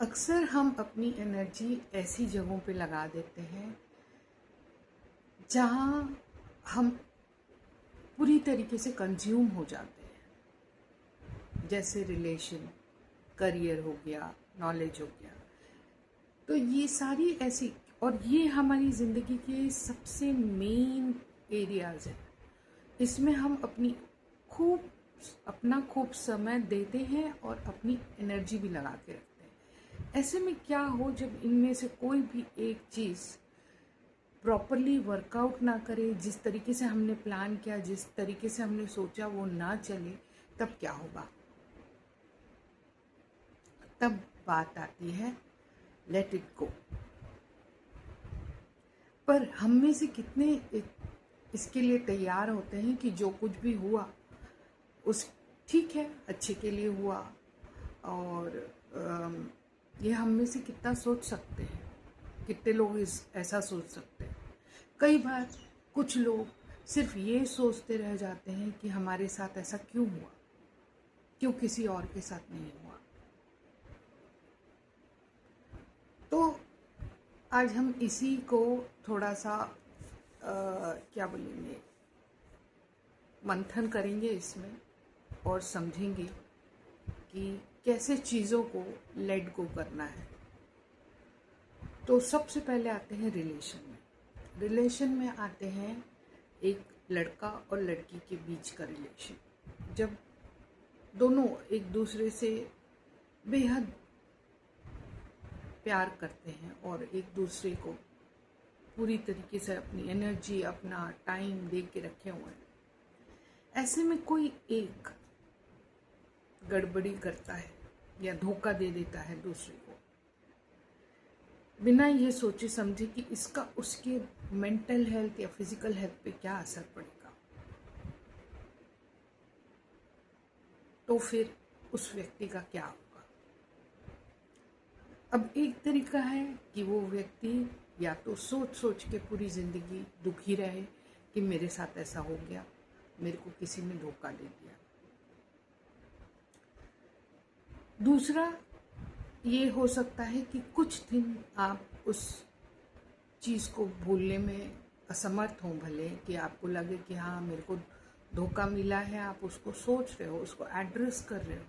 अक्सर हम अपनी एनर्जी ऐसी जगहों पे लगा देते हैं जहाँ हम पूरी तरीके से कंज्यूम हो जाते हैं। जैसे रिलेशन, करियर हो गया, नॉलेज हो गया। तो ये सारी ऐसी, और ये हमारी ज़िंदगी के सबसे मेन एरियाज हैं। इसमें हम अपना खूब समय देते हैं और अपनी एनर्जी भी लगा के रखते हैं। ऐसे में क्या हो, जब इनमें से कोई भी एक चीज़ प्रॉपरली वर्कआउट ना करे, जिस तरीके से हमने प्लान किया, जिस तरीके से हमने सोचा, वो ना चले, तब क्या होगा? तब बात आती है लेट इट गो। पर हम में से कितने इसके लिए तैयार होते हैं कि जो कुछ भी हुआ उस ठीक है, अच्छे के लिए हुआ। और ये हम में से कितना सोच सकते हैं? कितने लोग ऐसा सोच सकते हैं? कई बार कुछ लोग सिर्फ ये सोचते रह जाते हैं कि हमारे साथ ऐसा क्यों हुआ, क्यों किसी और के साथ नहीं हुआ। तो आज हम इसी को थोड़ा सा क्या बोलेंगे, मंथन करेंगे इसमें और समझेंगे कि कैसे चीज़ों को लेट गो करना है। तो सबसे पहले आते हैं रिलेशन में। रिलेशन में आते हैं एक लड़का और लड़की के बीच का रिलेशन। जब दोनों एक दूसरे से बेहद प्यार करते हैं और एक दूसरे को पूरी तरीके से अपनी एनर्जी, अपना टाइम दे के रखे हुए हैं, ऐसे में कोई एक गड़बड़ी करता है या धोखा दे देता है दूसरे को, बिना ये सोचे समझे कि इसका उसके मेंटल हेल्थ या फिजिकल हेल्थ पे क्या असर पड़ेगा, तो फिर उस व्यक्ति का क्या होगा? अब एक तरीका है कि वो व्यक्ति या तो सोच सोच के पूरी जिंदगी दुखी रहे कि मेरे साथ ऐसा हो गया, मेरे को किसी ने धोखा दे दिया। दूसरा ये हो सकता है कि कुछ दिन आप उस चीज़ को भूलने में असमर्थ हों, भले कि आपको लगे कि हाँ मेरे को धोखा मिला है, आप उसको सोच रहे हो, उसको एड्रेस कर रहे हो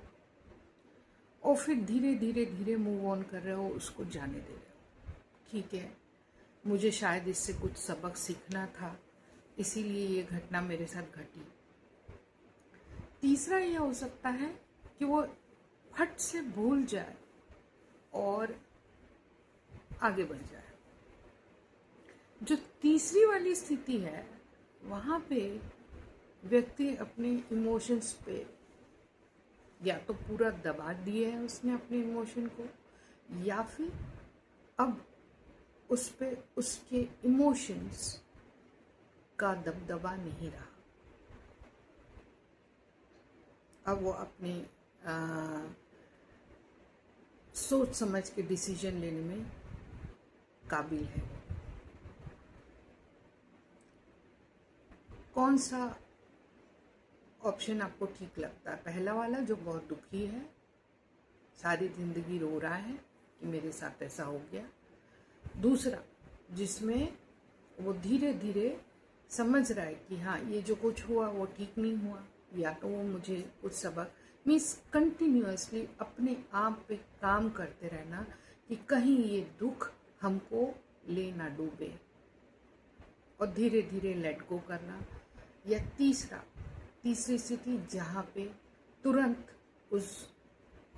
और फिर धीरे धीरे धीरे मूव ऑन कर रहे हो, उसको जाने दे रहे हो। ठीक है, मुझे शायद इससे कुछ सबक सीखना था, इसीलिए ये घटना मेरे साथ घटी। तीसरा ये हो सकता है कि वो फट से भूल जाए और आगे बढ़ जाए। जो तीसरी वाली स्थिति है, वहाँ पे व्यक्ति अपने इमोशंस पे या तो पूरा दबा दिया है उसने अपने इमोशन को, या फिर अब उस पे उसके इमोशंस का दबदबा नहीं रहा। अब वो अपने सोच समझ के डिसीजन लेने में काबिल है। कौन सा ऑप्शन आपको ठीक लगता है? पहला वाला जो बहुत दुखी है, सारी जिंदगी रो रहा है कि मेरे साथ ऐसा हो गया। दूसरा जिसमें वो धीरे धीरे समझ रहा है कि हाँ ये जो कुछ हुआ वो ठीक नहीं हुआ, या तो वो मुझे कुछ सबक, मीन्स कंटिन्यूअसली अपने आप पे काम करते रहना कि कहीं ये दुख हमको ले ना डूबे, और धीरे धीरे लेट गो करना। या तीसरी स्थिति जहाँ पे तुरंत उस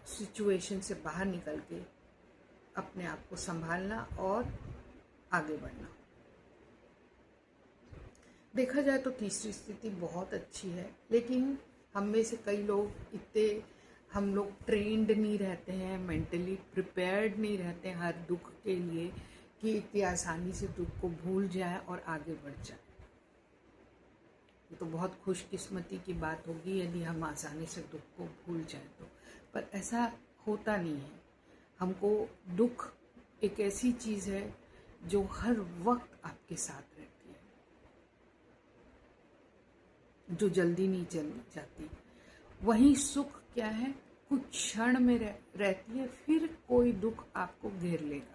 सिचुएशन से बाहर निकल के अपने आप को संभालना और आगे बढ़ना। देखा जाए तो तीसरी स्थिति बहुत अच्छी है, लेकिन हम में से कई लोग हम लोग ट्रेंड नहीं रहते हैं, मेंटली प्रिपेयर्ड नहीं रहते हैं हर दुख के लिए कि इतनी आसानी से दुख को भूल जाए और आगे बढ़ जाए। ये तो बहुत खुशकिस्मती की बात होगी यदि हम आसानी से दुख को भूल जाएं तो, पर ऐसा होता नहीं है। हमको दुख एक ऐसी चीज़ है जो हर वक्त आपके साथ रहती है, जो जल्दी नहीं चली जाती। वहीं सुख क्या है? कुछ क्षण में रहती है, फिर कोई दुख आपको घेर लेगा।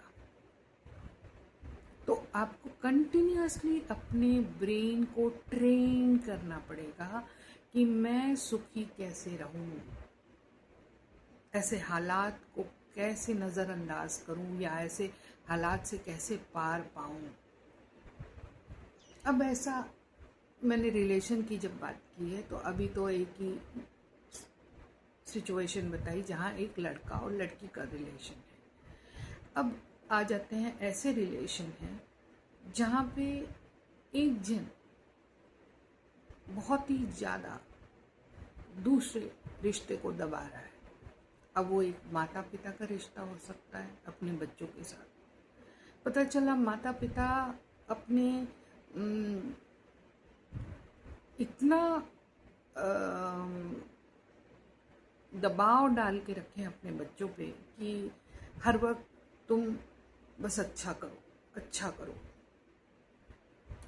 तो आपको कंटिन्यूअसली अपने ब्रेन को ट्रेन करना पड़ेगा कि मैं सुखी कैसे रहूं, ऐसे हालात को कैसे नज़रअंदाज करूं या ऐसे हालात से कैसे पार पाऊं। अब ऐसा मैंने रिलेशन की जब बात की है तो अभी तो एक ही सिचुएशन बताई जहाँ एक लड़का और लड़की का रिलेशन है। अब आ जाते हैं ऐसे रिलेशन हैं जहाँ पे एक जन बहुत ही ज़्यादा दूसरे रिश्ते को दबा रहा है। अब वो एक माता पिता का रिश्ता हो सकता है अपने बच्चों के साथ। पता चला माता पिता अपने इतना दबाव डाल के रखे अपने बच्चों पे कि हर वक्त तुम बस अच्छा करो, अच्छा करो,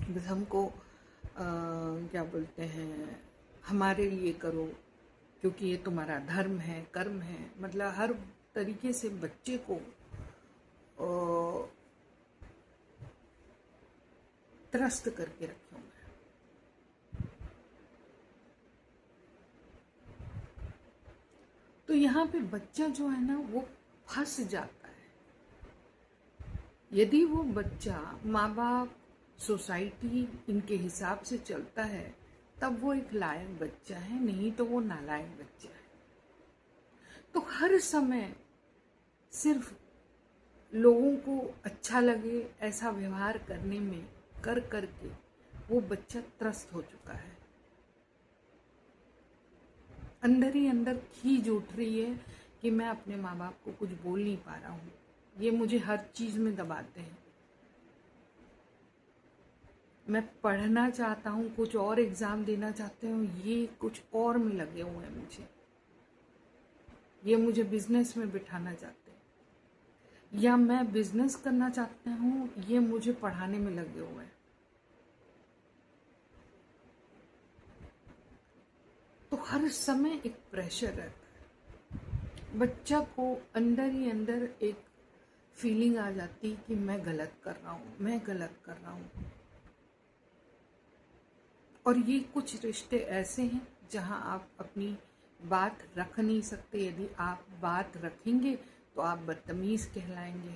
बस हमको क्या बोलते हैं, हमारे लिए करो क्योंकि ये तुम्हारा धर्म है, कर्म है। मतलब हर तरीके से बच्चे को त्रस्त करके रखे होंगे। तो यहाँ पे बच्चा जो है ना वो फंस जाता है। यदि वो बच्चा माँ बाप सोसाइटी इनके हिसाब से चलता है तब वो एक लायक बच्चा है, नहीं तो वो नालायक बच्चा है। तो हर समय सिर्फ लोगों को अच्छा लगे ऐसा व्यवहार करने में कर करके वो बच्चा त्रस्त हो चुका है। अंदर ही अंदर खीज उठ रही है कि मैं अपने माँ बाप को कुछ बोल नहीं पा रहा हूँ, ये मुझे हर चीज़ में दबाते हैं। मैं पढ़ना चाहता हूँ, कुछ और एग्ज़ाम देना चाहते हूँ, ये कुछ और में लगे हुए हैं मुझे। ये मुझे बिजनेस में बिठाना चाहते हैं, या मैं बिजनेस करना चाहता हूँ, ये मुझे पढ़ाने में लगे हुए हैं। तो हर समय एक प्रेशर रहता है। बच्चा को अंदर ही अंदर एक फीलिंग आ जाती कि मैं गलत कर रहा हूँ, मैं गलत कर रहा हूँ। और ये कुछ रिश्ते ऐसे हैं जहाँ आप अपनी बात रख नहीं सकते। यदि आप बात रखेंगे तो आप बदतमीज कहलाएंगे।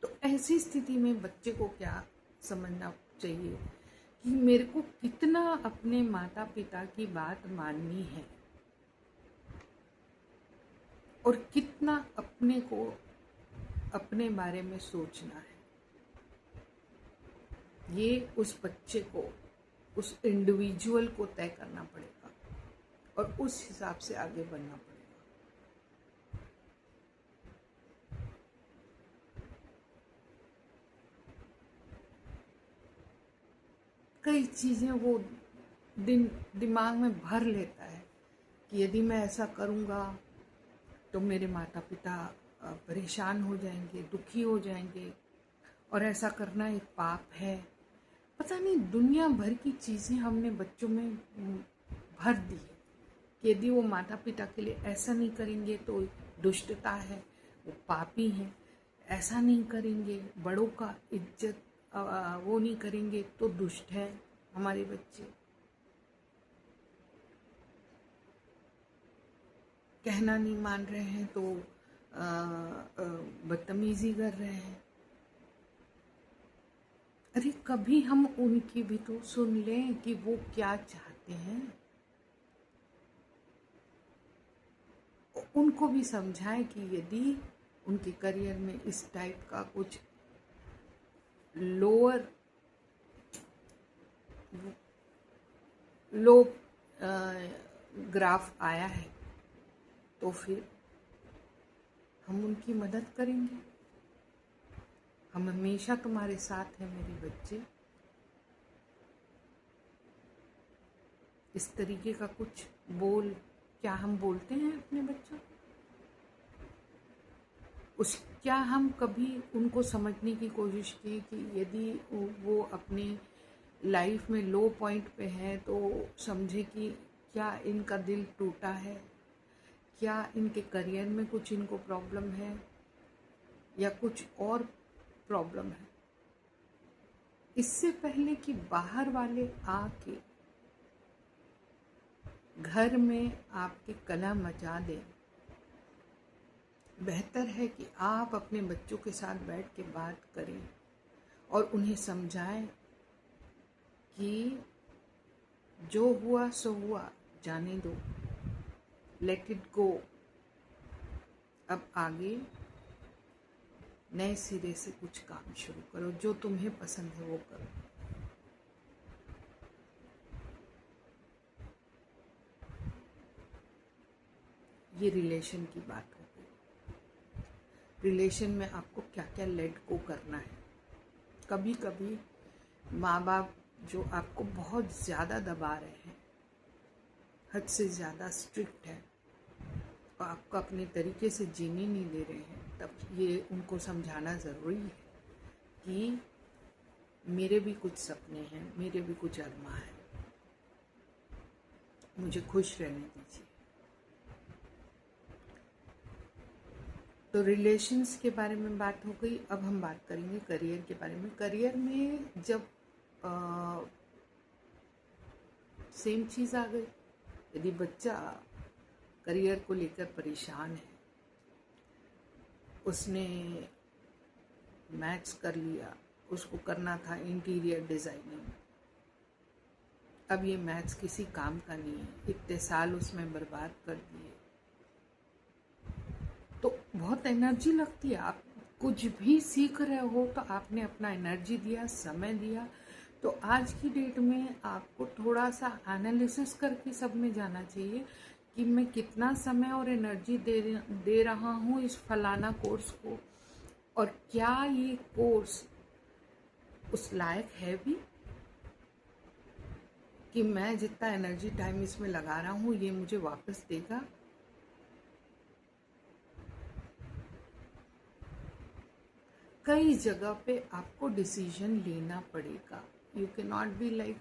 तो ऐसी स्थिति में बच्चे को क्या समझना चाहिए कि मेरे को कितना अपने माता पिता की बात माननी है और कितना अपने को अपने बारे में सोचना है। ये उस बच्चे को, उस इंडिविजुअल को तय करना पड़ेगा और उस हिसाब से आगे बढ़ना पड़ेगा। कई चीज़ें वो दिमाग में भर लेता है कि यदि मैं ऐसा करूँगा तो मेरे माता पिता परेशान हो जाएंगे, दुखी हो जाएंगे, और ऐसा करना एक पाप है। पता नहीं दुनिया भर की चीज़ें हमने बच्चों में भर दी है कि यदि वो माता पिता के लिए ऐसा नहीं करेंगे तो दुष्टता है, वो पापी हैं। ऐसा नहीं करेंगे, बड़ों का इज्जत वो नहीं करेंगे तो दुष्ट है हमारे बच्चे। कहना नहीं मान रहे हैं तो बदतमीजी कर रहे हैं। अरे कभी हम उनकी भी तो सुन लें कि वो क्या चाहते हैं, उनको भी समझाएं कि यदि उनके करियर में इस टाइप का कुछ लो ग्राफ आया है तो फिर हम उनकी मदद करेंगे। हम हमेशा तुम्हारे साथ हैं मेरे बच्चे। इस तरीके का कुछ क्या हम बोलते हैं अपने बच्चों? क्या हम कभी उनको समझने की कोशिश की कि यदि वो अपने लाइफ में लो पॉइंट पे हैं तो समझे कि क्या इनका दिल टूटा है, क्या इनके करियर में कुछ इनको प्रॉब्लम है या कुछ और प्रॉब्लम है। इससे पहले कि बाहर वाले आके घर में आपके कलह मचा दें, बेहतर है कि आप अपने बच्चों के साथ बैठ के बात करें और उन्हें समझाएं कि जो हुआ सो हुआ, जाने दो, लेट इट गो। अब आगे नए सिरे से कुछ काम शुरू करो, जो तुम्हें पसंद है वो करो। ये रिलेशन की बात हो गई। रिलेशन में आपको क्या क्या लेट गो करना है। कभी कभी माँ बाप जो आपको बहुत ज़्यादा दबा रहे हैं, हद से ज़्यादा स्ट्रिक्ट है और आपको अपने तरीके से जीने नहीं दे रहे हैं, तब ये उनको समझाना ज़रूरी है कि मेरे भी कुछ सपने हैं, मेरे भी कुछ अरमा है, मुझे खुश रहने दीजिए। तो रिलेशंस के बारे में बात हो गई। अब हम बात करेंगे करियर के बारे में। करियर में जब सेम चीज़ आ गई, यदि बच्चा करियर को लेकर परेशान है, उसने मैथ्स कर लिया, उसको करना था इंटीरियर डिज़ाइनिंग, अब ये मैथ्स किसी काम का नहीं है, इतने साल उसमें बर्बाद कर दिए, तो बहुत एनर्जी लगती है। आप कुछ भी सीख रहे हो तो आपने अपना एनर्जी दिया, समय दिया, तो आज की डेट में आपको थोड़ा सा एनालिसिस करके सब में जाना चाहिए कि मैं कितना समय और एनर्जी दे रहा हूँ इस फलाना कोर्स को, और क्या ये कोर्स उस लायक है भी कि मैं जितना एनर्जी टाइम इसमें लगा रहा हूँ ये मुझे वापस देगा। कई जगह पे आपको डिसीजन लेना पड़ेगा। You can not be like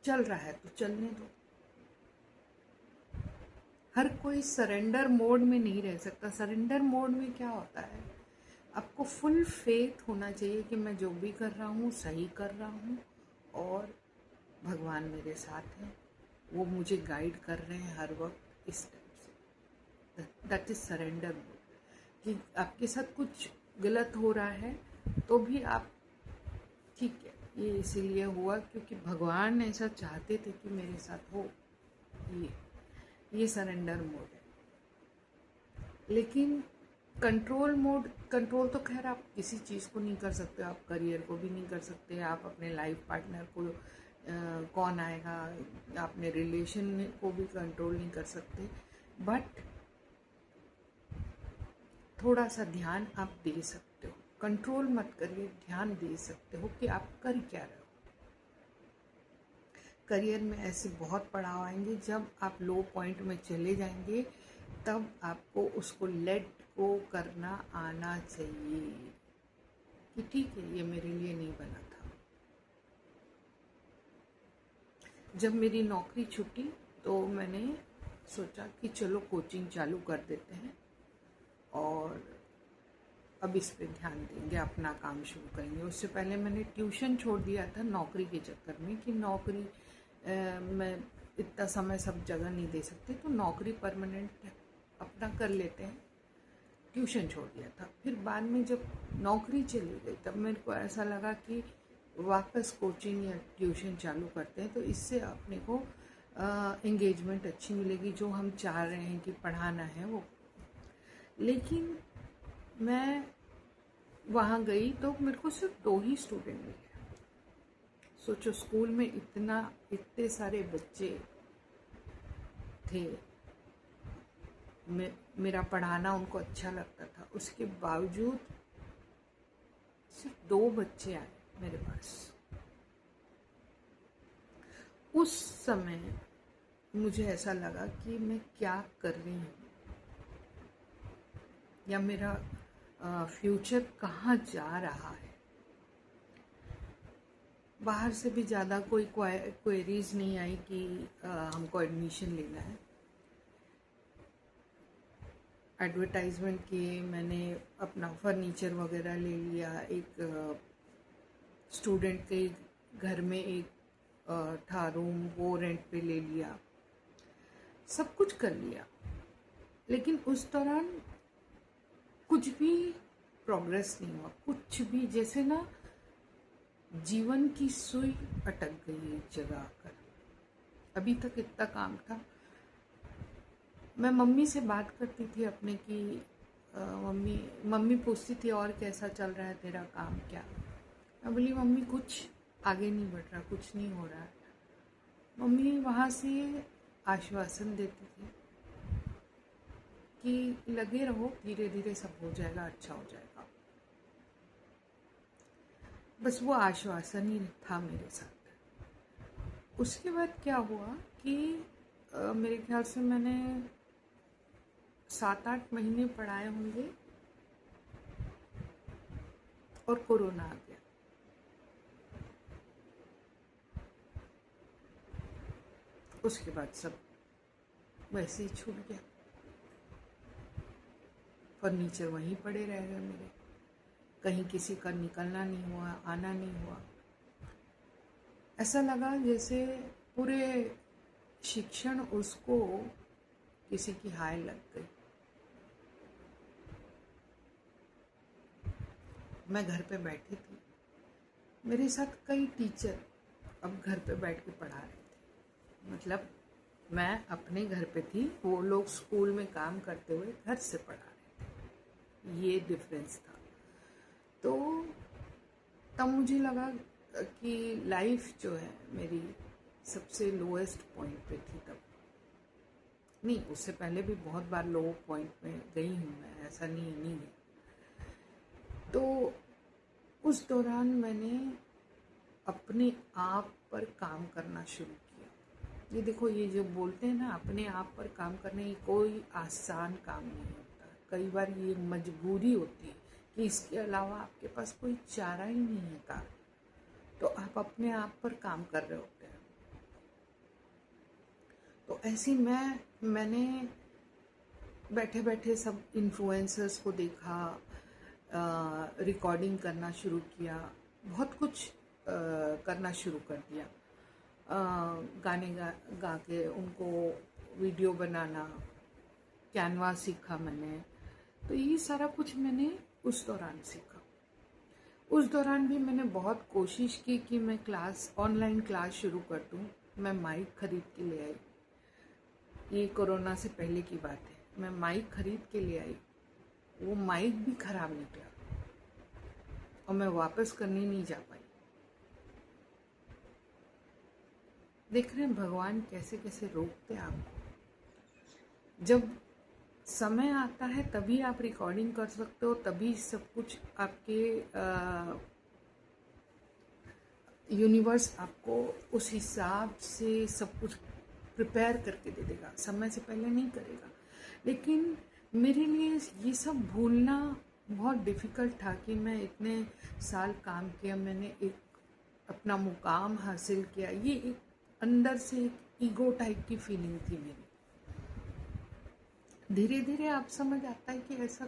चल रहा है तो चलने दो। हर कोई सरेंडर मोड में नहीं रह सकता। सरेंडर मोड में क्या होता है, आपको फुल फेथ होना चाहिए कि मैं जो भी कर रहा हूँ सही कर रहा हूँ और भगवान मेरे साथ हैं, वो मुझे गाइड कर रहे हैं हर वक्त इस टाइप से। That is surrender mode. कि आपके साथ कुछ गलत हो रहा है तो भी आप ठीक है, ये इसीलिए हुआ क्योंकि भगवान ऐसा चाहते थे कि मेरे साथ हो। ये सरेंडर मोड है। लेकिन कंट्रोल मोड, कंट्रोल तो खैर आप किसी चीज़ को नहीं कर सकते, आप करियर को भी नहीं कर सकते, आप अपने लाइफ पार्टनर को कौन आएगा, अपने रिलेशन को भी कंट्रोल नहीं कर सकते, बट थोड़ा सा ध्यान आप दे सकते हो। कंट्रोल मत करिए, ध्यान दे सकते हो कि आप कर क्या रहे हो। करियर में ऐसे बहुत पड़ाव आएंगे, जब आप लो पॉइंट में चले जाएंगे तब आपको उसको लेट गो करना आना चाहिए कि ठीक है, ये मेरे लिए नहीं बना था। जब मेरी नौकरी छूटी तो मैंने सोचा कि चलो कोचिंग चालू कर देते हैं और अब इस पे ध्यान देंगे, अपना काम शुरू करेंगे। उससे पहले मैंने ट्यूशन छोड़ दिया था नौकरी के चक्कर में कि नौकरी मैं इतना समय सब जगह नहीं दे सकती, तो नौकरी परमानेंट अपना कर लेते हैं। ट्यूशन छोड़ दिया था। फिर बाद में जब नौकरी चली गई तब मेरे को ऐसा लगा कि वापस कोचिंग या ट्यूशन चालू करते हैं तो इससे अपने को एंगेजमेंट अच्छी मिलेगी, जो हम चाह रहे हैं कि पढ़ाना है वो। लेकिन मैं वहाँ गई तो मेरे को सिर्फ 2 ही स्टूडेंट मिले। सोचो, स्कूल में इतने सारे बच्चे थे, मेरा पढ़ाना उनको अच्छा लगता था, उसके बावजूद सिर्फ 2 बच्चे आए मेरे पास। उस समय मुझे ऐसा लगा कि मैं क्या कर रही हूँ या मेरा फ्यूचर कहाँ जा रहा है। बाहर से भी ज़्यादा कोई क्वेरीज नहीं आई कि हमको एडमिशन लेना है। एडवर्टाइजमेंट किए, मैंने अपना फर्नीचर वगैरह ले लिया, एक स्टूडेंट के घर में एक था रूम, वो रेंट पे ले लिया, सब कुछ कर लिया। लेकिन उस दौरान कुछ भी प्रोग्रेस नहीं हुआ, कुछ भी, जैसे ना जीवन की सुई अटक गई एक जगह आकर। अभी तक इतना काम था। मैं मम्मी से बात करती थी अपने की मम्मी पूछती थी और कैसा चल रहा है तेरा काम, क्या। मैं बोली मम्मी कुछ आगे नहीं बढ़ रहा, कुछ नहीं हो रहा है। मम्मी वहाँ से आश्वासन देती थी कि लगे रहो, धीरे धीरे सब हो जाएगा, अच्छा हो जाएगा। बस वो आश्वासन ही था मेरे साथ। उसके बाद क्या हुआ कि मेरे ख्याल से मैंने 7-8 महीने पढ़ाए होंगे और कोरोना आ गया। उसके बाद सब वैसे ही छूट गया। फर्नीचर वहीं पड़े रह गए मेरे, कहीं किसी का निकलना नहीं हुआ, आना नहीं हुआ। ऐसा लगा जैसे पूरे शिक्षण उसको किसी की हाय लग गई। मैं घर पे बैठी थी, मेरे साथ कई टीचर अब घर पे बैठ के पढ़ा रहे थे। मतलब मैं अपने घर पे थी, वो लोग स्कूल में काम करते हुए घर से पढ़ा रहे थे। ये डिफरेंस था। तो तब मुझे लगा कि लाइफ जो है मेरी सबसे लोएस्ट पॉइंट पे थी तब। नहीं, उससे पहले भी बहुत बार लो पॉइंट में गई हूँ मैं, ऐसा नहीं है। तो उस दौरान मैंने अपने आप पर काम करना शुरू किया। ये देखो, ये जो बोलते हैं ना अपने आप पर काम करने, ये कोई आसान काम नहीं होता। कई बार ये मजबूरी होती है कि इसके अलावा आपके पास कोई चारा ही नहीं है का, तो आप अपने आप पर काम कर रहे होते हैं। तो ऐसी मैंने बैठे बैठे सब इन्फ्लुएंसर्स को देखा, रिकॉर्डिंग करना शुरू किया, बहुत कुछ करना शुरू कर दिया। गाने गा के उनको वीडियो बनाना, कैनवा सीखा मैंने। तो ये सारा कुछ मैंने उस दौरान सीखा। उस दौरान भी मैंने बहुत कोशिश की कि मैं ऑनलाइन क्लास शुरू कर दूँ। मैं माइक खरीद के ले आई, ये कोरोना से पहले की बात है। मैं माइक खरीद के ले आई, वो माइक भी खराब निकला और मैं वापस करने नहीं जा पाई। देख रहे हैं भगवान कैसे कैसे रोकते हैं आपको। जब समय आता है तभी आप रिकॉर्डिंग कर सकते हो, तभी सब कुछ आपके यूनिवर्स आपको उस हिसाब से सब कुछ प्रिपेयर करके दे देगा, समय से पहले नहीं करेगा। लेकिन मेरे लिए ये सब भूलना बहुत डिफ़िकल्ट था कि मैं इतने साल काम किया, मैंने एक अपना मुकाम हासिल किया। ये एक अंदर से एक ईगो टाइप की फीलिंग थी मेरी। धीरे धीरे आप समझ आता है कि ऐसा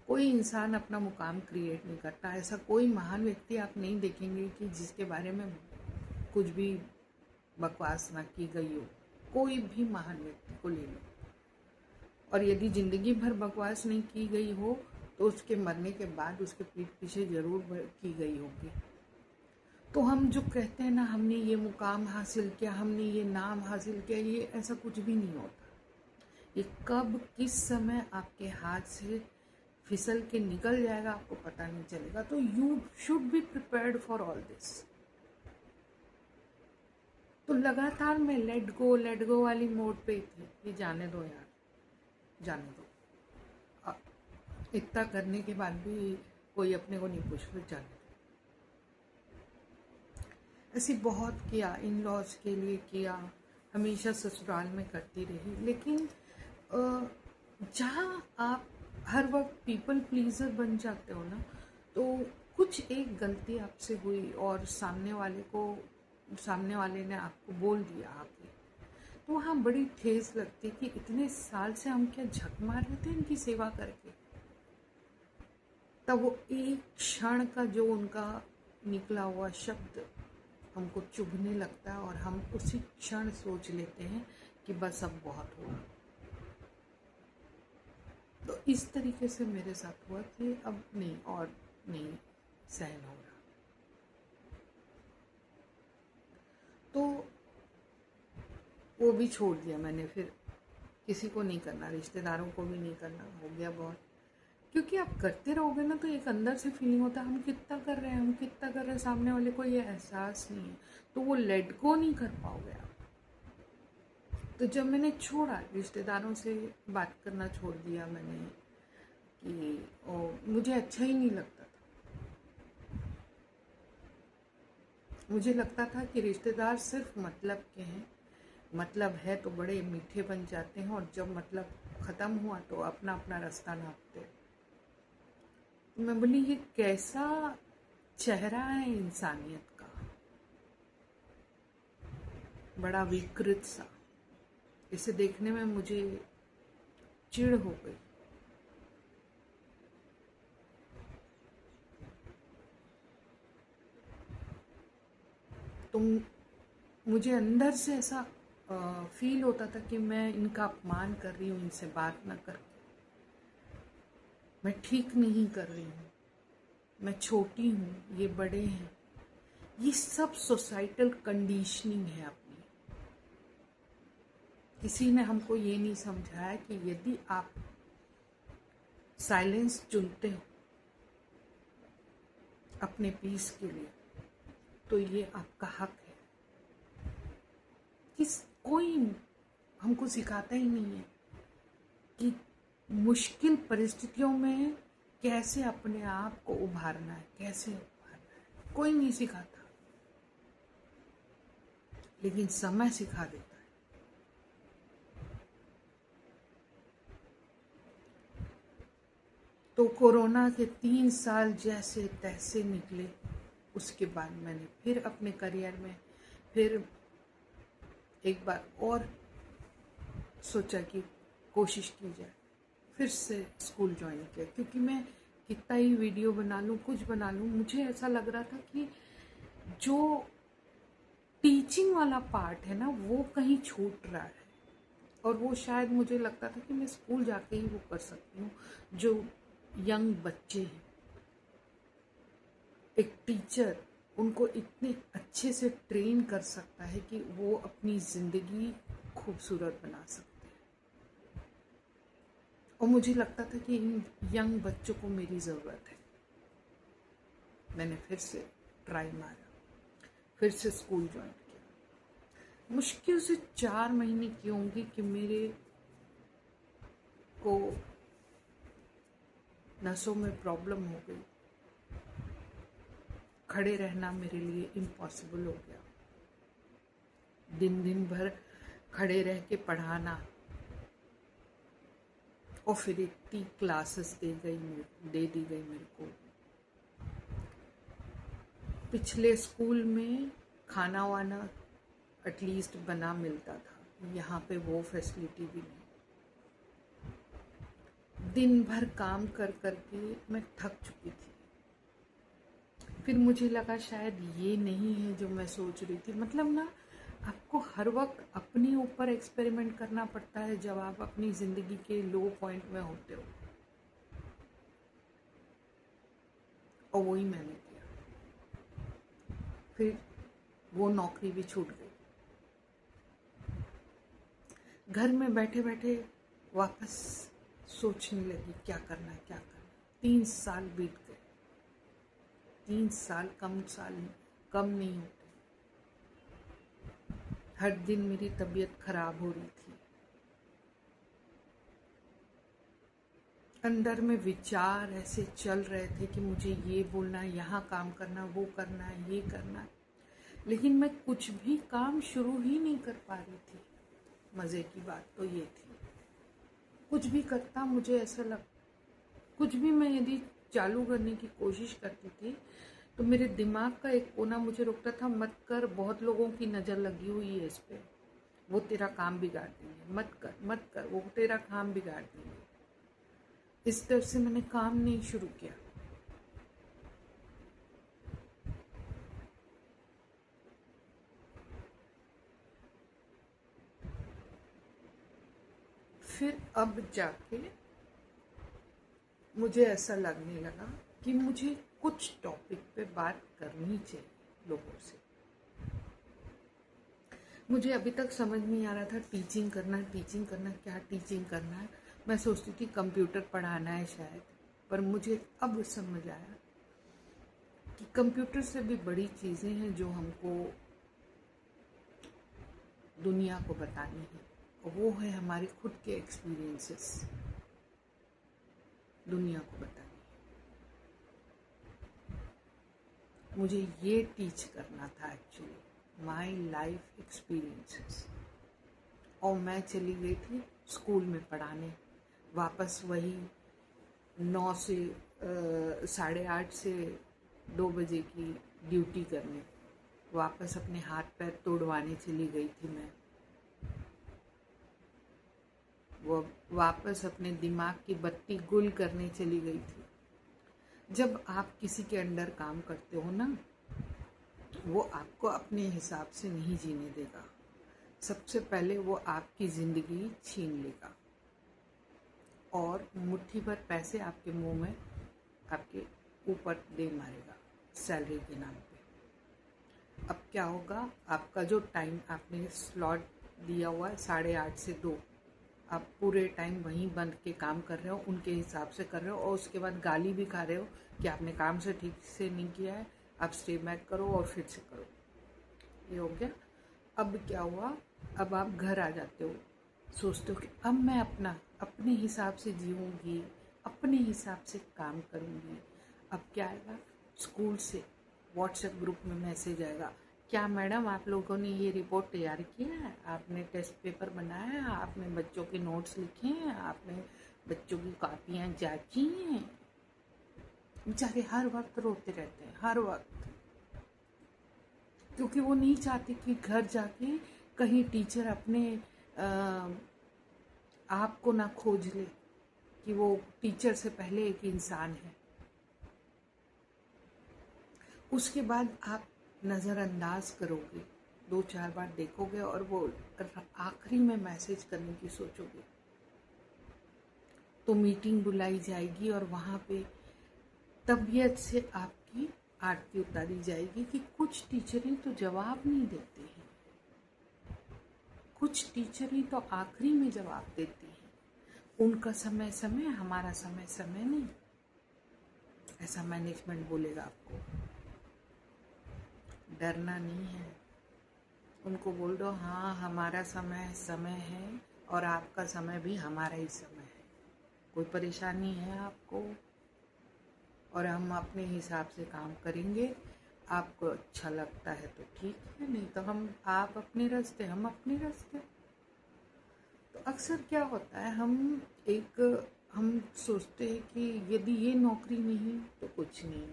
कोई इंसान अपना मुकाम क्रिएट नहीं करता। ऐसा कोई महान व्यक्ति आप नहीं देखेंगे कि जिसके बारे में कुछ भी बकवास ना की गई हो। कोई भी महान व्यक्ति को ले लो, और यदि जिंदगी भर बकवास नहीं की गई हो तो उसके मरने के बाद उसके पीठ पीछे जरूर की गई होगी। तो हम जो कहते हैं ना, हमने ये मुकाम हासिल किया, हमने ये नाम हासिल किया, ये ऐसा कुछ भी नहीं होता। ये कब किस समय आपके हाथ से फिसल के निकल जाएगा आपको पता नहीं चलेगा। तो you should be prepared for all this. तो लगातार मैं लेट गो वाली मोड पे ही थी कि जाने दो यार, जाने दो। इतना करने के बाद भी कोई अपने को नहीं पूछ रहा, जाने दो। ऐसे बहुत किया, इन लॉज के लिए किया, हमेशा ससुराल में करती रही। लेकिन जहाँ आप हर वक्त पीपल प्लीजर बन जाते हो ना, तो कुछ एक गलती आपसे हुई और सामने वाले ने आपको बोल दिया आके, तो वहाँ बड़ी ठेस लगती कि इतने साल से हम क्या झक मार रहे थे इनकी सेवा करके। तब वो एक क्षण का जो उनका निकला हुआ शब्द हमको चुभने लगता है और हम उसी क्षण सोच लेते हैं कि बस अब बहुत हुआ। तो इस तरीके से मेरे साथ हुआ कि अब नहीं और नहीं सहन हो रहा। तो वो भी छोड़ दिया मैंने, फिर किसी को नहीं करना, रिश्तेदारों को भी नहीं करना, हो गया बहुत। क्योंकि आप करते रहोगे ना तो एक अंदर से फीलिंग होता है हम कितना कर रहे हैं, हम कितना कर रहे हैं, सामने वाले को ये एहसास नहीं है, तो वो लेट गो नहीं कर पाओगे आप। तो जब मैंने छोड़ा, रिश्तेदारों से बात करना छोड़ दिया मैंने कि मुझे अच्छा ही नहीं लगता था। मुझे लगता था कि रिश्तेदार सिर्फ मतलब के हैं, मतलब है तो बड़े मीठे बन जाते हैं और जब मतलब ख़त्म हुआ तो अपना अपना रास्ता नापते। मैं बोली ये कैसा चेहरा है इंसानियत का, बड़ा विकृत सा। इसे देखने में मुझे चिढ़ हो गई। तो मुझे अंदर से ऐसा फील होता था कि मैं इनका अपमान कर रही हूँ, इनसे बात ना करके मैं ठीक नहीं कर रही हूँ, मैं छोटी हूँ, ये बड़े हैं। ये सब सोसाइटल कंडीशनिंग है अपनी। किसी ने हमको ये नहीं समझाया कि यदि आप साइलेंस चुनते हो अपने पीस के लिए तो ये आपका हक है। कोई हमको सिखाता ही नहीं है कि मुश्किल परिस्थितियों में कैसे अपने आप को उभारना है, कैसे उभारना है, कोई नहीं सिखाता, लेकिन समय सिखा देता है। तो कोरोना के 3 साल जैसे तैसे निकले। उसके बाद मैंने फिर अपने करियर में फिर एक बार और सोचा कि कोशिश की जाए, फिर से स्कूल ज्वाइन किया। क्योंकि मैं कितना ही वीडियो बना लूँ, कुछ बना लूँ, मुझे ऐसा लग रहा था कि जो टीचिंग वाला पार्ट है ना वो कहीं छूट रहा है। और वो शायद मुझे लगता था कि मैं स्कूल जाके ही वो कर सकती हूँ। जो यंग बच्चे हैं, एक टीचर उनको इतने अच्छे से ट्रेन कर सकता है कि वो अपनी ज़िंदगी खूबसूरत बना सकते हैं। और मुझे लगता था कि इन यंग बच्चों को मेरी ज़रूरत है। मैंने फिर से ट्राई मारा, फिर से स्कूल ज्वाइन किया। मुश्किल से 4 महीने की होंगी कि मेरे को नसों में प्रॉब्लम हो गई। खड़े रहना मेरे लिए इम्पॉसिबल हो गया। दिन भर खड़े रह के पढ़ाना, और फिर इतनी क्लासेस दे दी गई मेरे को। पिछले स्कूल में खाना वाना एटलीस्ट बना मिलता था, यहाँ पे वो फैसिलिटी भी नहीं। दिन भर काम कर के मैं थक चुकी थी। फिर मुझे लगा शायद ये नहीं है जो मैं सोच रही थी। मतलब ना, आपको हर वक्त अपने ऊपर एक्सपेरिमेंट करना पड़ता है जब आप अपनी ज़िंदगी के लो पॉइंट में होते हो, और वही मैंने किया। फिर वो नौकरी भी छूट गई। घर में बैठे बैठे वापस सोचने लगी क्या करना है, क्या करना है। 3 साल बीत गए। 3 साल कम नहीं होते। हर दिन मेरी तबीयत खराब हो रही थी। अंदर में विचार ऐसे चल रहे थे कि मुझे ये बोलना है, यहाँ काम करना, वो करना है, ये करना है, लेकिन मैं कुछ भी काम शुरू ही नहीं कर पा रही थी। मज़े की बात तो ये थी, कुछ भी करता मुझे ऐसा कुछ भी मैं यदि चालू करने की कोशिश करती थी तो मेरे दिमाग का एक कोना मुझे रोकता था, मत कर, बहुत लोगों की नज़र लगी हुई है इस पे, वो तेरा काम बिगाड़ देंगे, मत कर मत कर, वो तेरा काम बिगाड़ देंगे। इस तरह से मैंने काम नहीं शुरू किया। फिर अब जाके मुझे ऐसा लगने लगा कि मुझे कुछ टॉपिक पे बात करनी चाहिए लोगों से। मुझे अभी तक समझ नहीं आ रहा था टीचिंग करना क्या टीचिंग करना है। मैं सोचती थी कंप्यूटर पढ़ाना है शायद, पर मुझे अब समझ आया कि कंप्यूटर से भी बड़ी चीज़ें हैं जो हमको दुनिया को बतानी है, और वो है हमारे खुद के एक्सपीरियंसेस दुनिया को बतानी है। मुझे ये टीच करना था एक्चुअली, माई लाइफ एक्सपीरियंसेस। और मैं चली गई थी स्कूल में पढ़ाने, वापस वही 9 से 8:30 से 2 बजे की ड्यूटी करने, वापस अपने हाथ पैर तोड़वाने चली गई थी मैं। वो वापस अपने दिमाग की बत्ती गुल करने चली गई थी। जब आप किसी के अंडर काम करते हो ना, वो आपको अपने हिसाब से नहीं जीने देगा। सबसे पहले वो आपकी ज़िंदगी छीन लेगा और मुट्ठी भर पैसे आपके मुंह में, आपके ऊपर दे मारेगा सैलरी के नाम पे। अब क्या होगा, आपका जो टाइम आपने स्लॉट दिया हुआ है 8:30 से 2, आप पूरे टाइम वहीं बंद के काम कर रहे हो, उनके हिसाब से कर रहे हो, और उसके बाद गाली भी खा रहे हो कि आपने काम से ठीक से नहीं किया है, आप स्टे बैक करो और फिर से करो। ये हो गया। अब क्या हुआ, अब आप घर आ जाते हो, सोचते हो कि अब मैं अपने हिसाब से जीऊँगी, अपने हिसाब से काम करूँगी। अब क्या आएगा, स्कूल से व्हाट्सएप ग्रुप में मैसेज आएगा, क्या मैडम आप लोगों ने ये रिपोर्ट तैयार किया है, आपने टेस्ट पेपर बनाया है, आपने बच्चों के नोट्स लिखे हैं, आपने बच्चों की कॉपियाँ जांची हैं। बेचारे हर वक्त रोते रहते हैं, हर वक्त, क्योंकि वो नहीं चाहते कि घर जाके कहीं टीचर अपने आप को ना खोज ले कि वो टीचर से पहले एक इंसान है। उसके बाद आप नज़रअंदाज करोगे, 2-4 बार देखोगे और वो आखिरी में मैसेज करने की सोचोगे, तो मीटिंग बुलाई जाएगी और वहाँ पे तबीयत से आपकी आरती उतारी जाएगी कि कुछ टीचरें तो जवाब नहीं देते हैं, कुछ टीचरें तो आखिरी में जवाब देती हैं, उनका समय समय, हमारा समय समय नहीं। ऐसा मैनेजमेंट बोलेगा आपको। डरना नहीं है, उनको बोल दो हाँ हमारा समय समय है और आपका समय भी हमारा ही समय है, कोई परेशानी है आपको, और हम अपने हिसाब से काम करेंगे, आपको अच्छा लगता है तो ठीक है, नहीं तो आप अपने रास्ते, हम अपने रास्ते। तो अक्सर क्या होता है, हम सोचते हैं कि यदि ये नौकरी नहीं तो कुछ नहीं,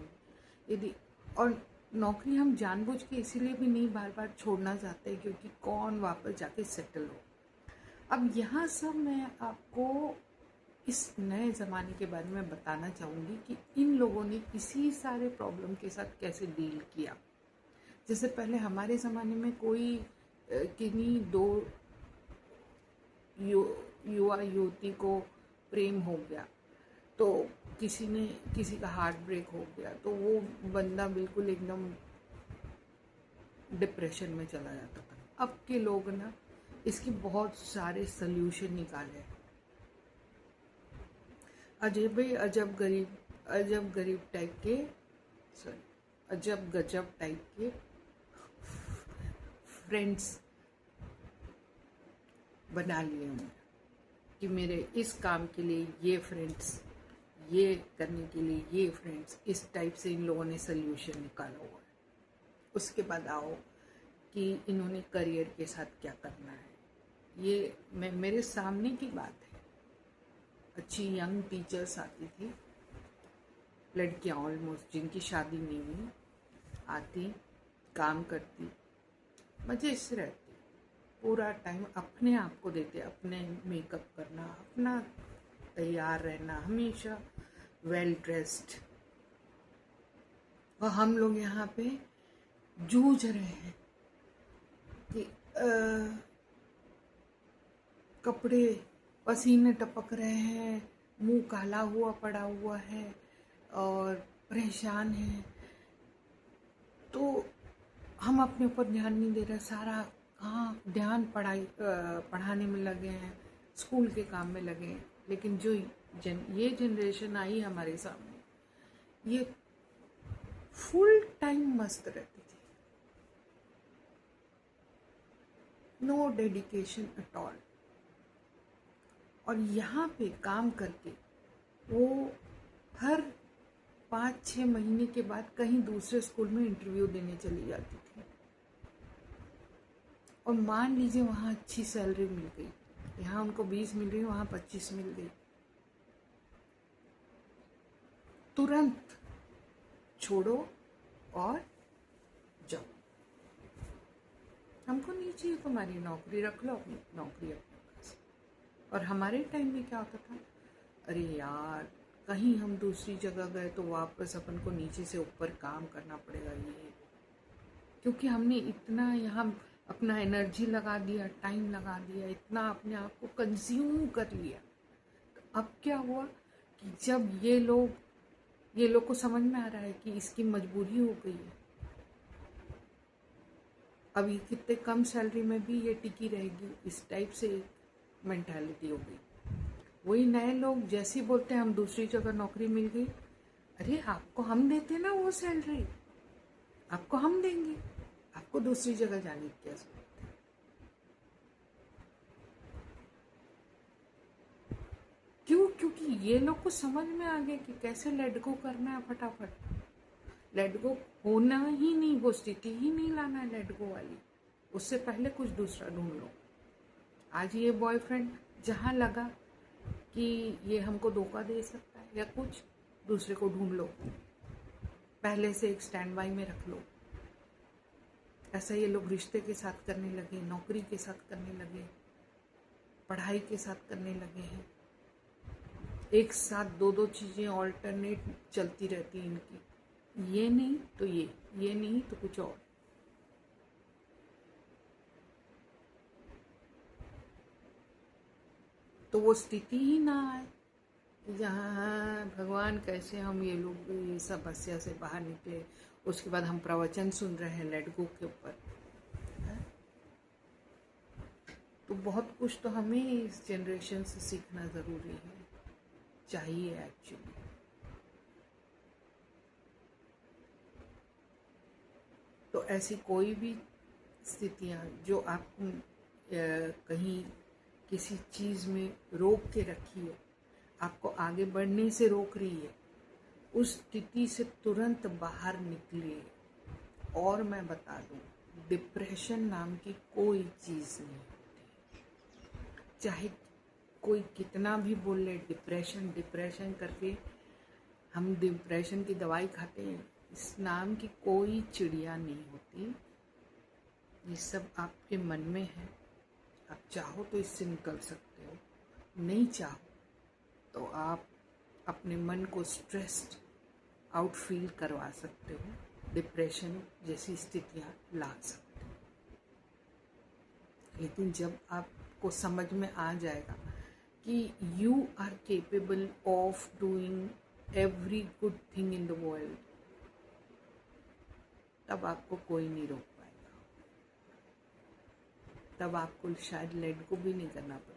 यदि, और नौकरी हम जानबूझ के इसीलिए भी नहीं बार बार छोड़ना चाहते क्योंकि कौन वापस जाके सेटल हो। अब यहाँ सब मैं आपको इस नए ज़माने के बारे में बताना चाहूँगी कि इन लोगों ने इसी सारे प्रॉब्लम के साथ कैसे डील किया। जैसे पहले हमारे ज़माने में कोई किन्हीं दो युवा युवती को प्रेम हो गया, तो किसी का हार्ट ब्रेक हो गया, तो वो बंदा बिल्कुल एकदम डिप्रेशन में चला जाता था। अब के लोग ना इसके बहुत सारे सल्यूशन निकाले, अजब गरीब टाइप के, अजब गजब टाइप के फ्रेंड्स बना लिए हैं कि मेरे इस काम के लिए ये फ्रेंड्स, ये करने के लिए ये फ्रेंड्स, इस टाइप से इन लोगों ने सल्यूशन निकाला हुआ है। उसके बाद आओ कि इन्होंने करियर के साथ क्या करना है, ये मेरे सामने की बात है। अच्छी यंग टीचर्स आती थी लड़कियां ऑलमोस्ट जिनकी शादी नहीं हुई आती, काम करती, मज़े से रहती, पूरा टाइम अपने आप को देते, अपने मेकअप करना, अपना तैयार रहना, हमेशा वेल ड्रेस्ड। और हम लोग यहाँ पे जूझ रहे हैं कि कपड़े पसीने टपक रहे हैं, मुंह काला हुआ पड़ा हुआ है और परेशान हैं, तो हम अपने ऊपर ध्यान नहीं दे रहे। सारा हाँ ध्यान पढ़ाने में लगे हैं, स्कूल के काम में लगे हैं। लेकिन जो ये जनरेशन आई हमारे सामने, ये फुल टाइम मस्त रहती थी, नो डेडिकेशन एट ऑल। और यहाँ पे काम करके वो हर 5-6 महीने के बाद कहीं दूसरे स्कूल में इंटरव्यू देने चली जाती थी। और मान लीजिए वहाँ अच्छी सैलरी मिल गई, यहाँ उनको 20 मिल रही, वहाँ 25 मिल गई, तुरंत छोड़ो और जाओ। हमको नहीं चाहिए तुम्हारी नौकरी, रख लो अपनी नौकरी अपने पास। और हमारे टाइम में क्या होता था, अरे यार कहीं हम दूसरी जगह गए तो वापस अपन को नीचे से ऊपर काम करना पड़ेगा, ये क्योंकि हमने इतना यहाँ अपना एनर्जी लगा दिया, टाइम लगा दिया, इतना अपने आप को कंज्यूम कर लिया। तो अब क्या हुआ कि जब ये लोग को समझ में आ रहा है कि इसकी मजबूरी हो गई है, अभी कितने कम सैलरी में भी ये टिकी रहेगी, इस टाइप से मेंटालिटी हो गई। वही नए लोग जैसे ही बोलते हैं हम दूसरी जगह नौकरी मिल गई, अरे आपको हम देते ना वो सैलरी, आपको हम देंगे, आपको दूसरी जगह जाने की क्या जरूरत है। क्यों? क्योंकि ये लोग को समझ में आ गया कि कैसे लेट गो करना है फटाफट। लेट गो होना ही नहीं, वो स्थिति ही नहीं लाना है लेट गो वाली, उससे पहले कुछ दूसरा ढूंढ लो। आज ये बॉयफ्रेंड जहाँ लगा कि ये हमको धोखा दे सकता है या कुछ, दूसरे को ढूंढ लो, पहले से एक स्टैंड बाई में रख लो। ऐसा ये लोग रिश्ते के साथ करने लगे, नौकरी के साथ करने लगे, पढ़ाई के साथ करने लगे हैं। एक साथ दो चीज़ें ऑल्टरनेट चलती रहती हैं इनकी, ये नहीं तो ये नहीं तो कुछ और। तो वो स्थिति ही ना आए जहाँ भगवान कैसे हम ये लोग ये समस्या से बाहर निकले। उसके बाद हम प्रवचन सुन रहे हैं लेट गो के ऊपर। तो बहुत कुछ तो हमें इस जनरेशन से सीखना ज़रूरी है, चाहिए एक्चुअली। तो ऐसी कोई भी स्थितियाँ जो आप कहीं किसी चीज़ में रोक के रखी है, आपको आगे बढ़ने से रोक रही है, उस स्थिति से तुरंत बाहर निकलिए। और मैं बता दूं, डिप्रेशन नाम की कोई चीज़ नहीं होती। चाहे कोई कितना भी बोल ले डिप्रेशन डिप्रेशन करके, हम डिप्रेशन की दवाई खाते हैं, इस नाम की कोई चिड़िया नहीं होती। ये सब आपके मन में है। आप चाहो तो इससे निकल सकते हो, नहीं चाहो तो आप अपने मन को स्ट्रेस्ड आउट फील करवा सकते हो, डिप्रेशन जैसी स्थितियाँ ला सकते हो। लेकिन जब आपको समझ में आ जाएगा कि you are capable of doing every good thing in the world, तब आपको कोई नहीं रोक पाएगा। तब आपको शायद लेट गो भी नहीं करना पड़ेगा।